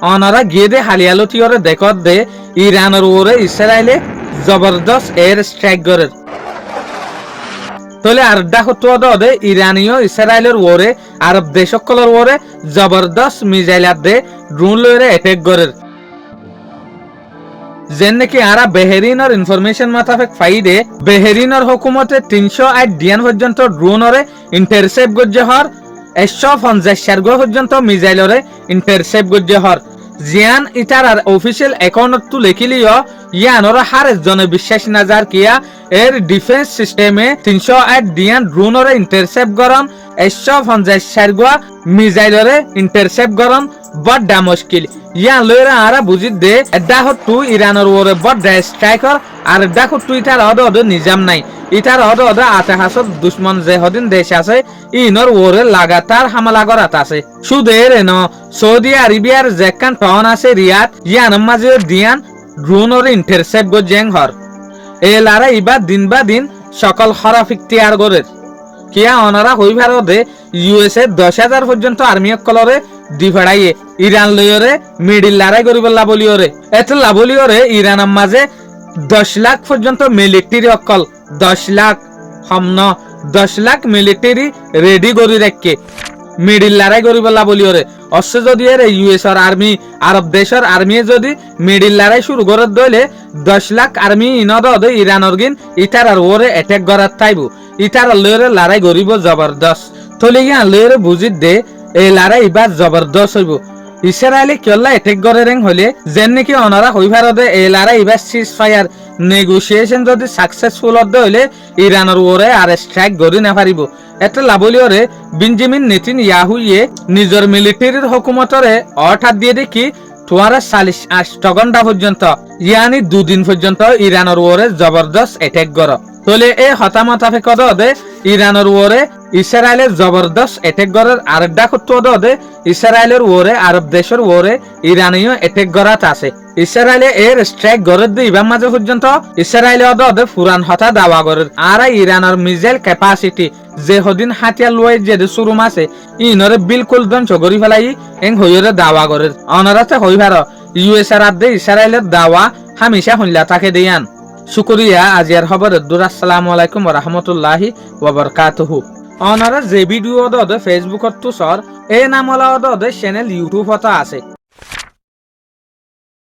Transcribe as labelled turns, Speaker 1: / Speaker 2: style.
Speaker 1: অনারা গিয়ে দে হালিয়ালতি ওরে দেখত দে ইরানের ওরে ইসরায়েলে জবরদস্ত এয়ার স্ট্রাইক করে তলে আরডা হতো দে ইরানীয় ইসরায়েলের ওরে আরব দেশকলের ওরে জবরদস্ত মিসাইল দে ড্রোন লইরে অ্যাটাক করে যেন নাকি আরা বেহেরিনের ইনফরমেশন মোতাবেক ফাইদে বেহেরিনের হুকুমতে 308 ডিয়ান পর্যন্ত ড্রোনরে ইন্টারসেপ্ট গজ্জে হর 150 পর্যন্ত মিসাইলরে ইন্টারসেপ্ট গজ্জে হর জিয়ান ইটার আর অফিসিয়াল অ্যাকাউন্ট তু লেখিলিও ইয়ানর হারেস জনে বিশ্বাস নাজার কিয়া এর ডিফেন্স সিস্টেমে 308 ডিয়ান ড্রোনরে ইন্টারসেপ্ট গরম 150 মিসাইলরে ইন্টারসেপ্ট গরম বড় মুশকিল ইয়ান লইরা আরা বুঝিত দে এডা হটু ইরানের ওরে বড় স্ট্রাইকার আর এডা হটু ইটার অদ নিজাম নাই ইটার অদ আতে হাসত দুশ্মন যে হদিন দেশ আছে ইনর ওরে লাগাতার হামলা করাত আছে সুদের ন সৌদি আরবিয়ার যেখান টাউন আছে রিয়াদ ইয়ান মাঝে দিয়ান ড্রোনর ইন্টারসেপ্ট গো জেং হর এলারা ইবা দিন বা দিন সকল হরফ ইখতিয়ার গরের কিয়া অনারা হইবার দে ইউএসএ 10,000 পর্যন্ত আর্মি কলরে ডিফাড়াইয়ে ইরান লইরে মিডিল লড়াই করিব লাবলিওরে এত লাবলিওরে ইরানের মাঝে 10 লাখ পর্যন্ত মিলিটারি অকল 10 লাখ হমন 10 লাখ মিলিটারি রেডি করি রাখকে মিডিল লড়াই করিব লাবলিওরে অশ্ব যদি এর ইউএস এর আর্মি আরব দেশের আর্মি যদি মিডিল লড়াই শুরু করে দইলে 10 লাখ আর্মি ইনদ ইরানর গিন ইটার আর ওরে অ্যাটাক করার তাইব ইটার লইরে লড়াই করিব জবরদস্ত তলে ইয়া লইরে বুঝিত দে এই লড়াই ইবা জবরদস্ত হইব ইসরায়েলে কেলা অ্যাটাক করে রেং হলে যেন নাকি অনারা হইবার দে এই লড়াই ইবা সিজ ফায়ার নেগোসিয়েশন যদি সাকসেসফুল হইলে ইরানের ওরে আর স্ট্রাইক করি না পারিব এত লাবলিওরে বেঞ্জামিন নেতানিয়াহুয়ে নিজের মিলিটারির হুকুমতরে অর্ডার দিয়ে দেখি 48 ঘন্টা পর্যন্ত ইয়ানি 2 দিন পর্যন্ত ইরানের ওরে জবরদস্ত অ্যাটাক কর তলে এই হতামতাফে কদ দে ইরানের ওরে ইসরায়েলের জবরদস্ত অ্যাটাক করার আরেকটা করতে দে ইসরায়েলের ওরে আরব দেশের ওরে ইরানীয় অ্যাটাক করাত আছে ইসরায়েলে এর স্ট্রাইক গড়ে দিয়ে ইবার মাঝে পর্যন্ত ইসরায়েলে অদে পুরান হতা দাওয়া করে আর ইরানের মিসাইল ক্যাপাসিটি যে হদিন হাতিয়ার লয় যে শুরু আছে ইনরে বিলকুল ধ্বংস করি ফেলাই এং হইরে দাওয়া করে অনারাতে হইবার ইউএস আর আদে ইসরায়েলের দাওয়া হামেশা হইলা তাকে দিয়ান শুকরিয়া আজিয়ার খবর দূর আসসালামু আলাইকুম ওয়া রাহমাতুল্লাহি ওয়া বারাকাতুহু অনারা যে ভিডিও দে ফেসবুকত তো সর এই নামলা দে চ্যানেল ইউটিউব হতা আছে